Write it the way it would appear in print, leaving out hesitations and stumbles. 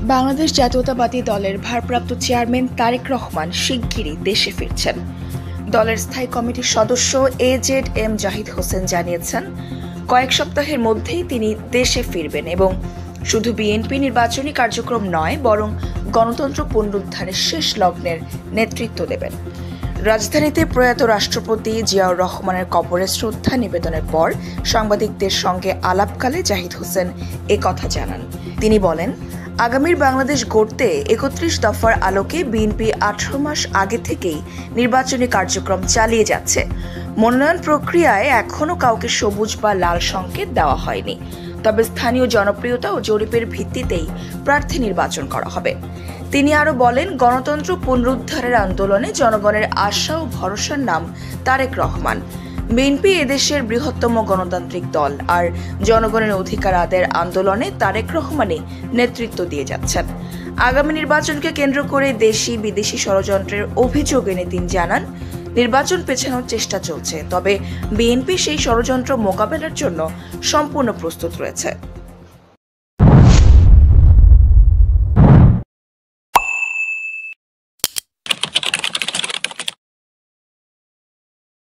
বাংলাদেশ জাতীয়তাবাদী দলের ভারপ্রাপ্ত চেয়ারম্যান তারেক রহমান শিগগিরই দেশে ফিরছেন। দলের স্থায়ী কমিটির সদস্য AZM জাহিদ হোসেন জানিয়েছেন, কয়েক সপ্তাহের মধ্যেই তিনি দেশে ফিরবেন এবং শুধু বিএনপি নির্বাচনী কার্যক্রম নয়, বরং গণতন্ত্র পুনরুদ্ধারের শেষ লগ্নের নেতৃত্ব দেবেন। রাজধানীতে প্রয়াত রাষ্ট্রপতি জিয়াউর রহমানের কবরে শ্রদ্ধা নিবেদনের পর সাংবাদিকদের সঙ্গে আলাপকালে জাহিদ হোসেন একথা জানান। তিনি বলেন, আগামীর বাংলাদেশ গড়তে ৩১ দফার আলোকে বিএনপি ১৮ মাস আগে থেকেই নির্বাচনী কার্যক্রম চালিয়ে যাচ্ছে। মনোনয়ন প্রক্রিয়ায় এখনও কাউকে সবুজ বা লাল সংকেত দেওয়া হয়নি, তবে স্থানীয় জনপ্রিয়তা ও জরিপের ভিত্তিতেই প্রার্থী নির্বাচন করা হবে। তিনি আরও বলেন, গণতন্ত্র পুনরুদ্ধারের আন্দোলনে জনগণের আশা ও ভরসার নাম তারেক রহমান। বিএনপি এদেশের বৃহত্তম গণতান্ত্রিক দল, আর জনগণের অধিকার আদায়ের আন্দোলনে তারেক রহমানই নেতৃত্ব দিয়ে যাচ্ছেন। আগামী নির্বাচনকে কেন্দ্র করে দেশি বিদেশি ষড়যন্ত্রের অভিযোগ এনে তিনি জানান, নির্বাচন পেছানোর চেষ্টা চলছে, তবে বিএনপি সেই ষড়যন্ত্র মোকাবেলার জন্য সম্পূর্ণ প্রস্তুত রয়েছে।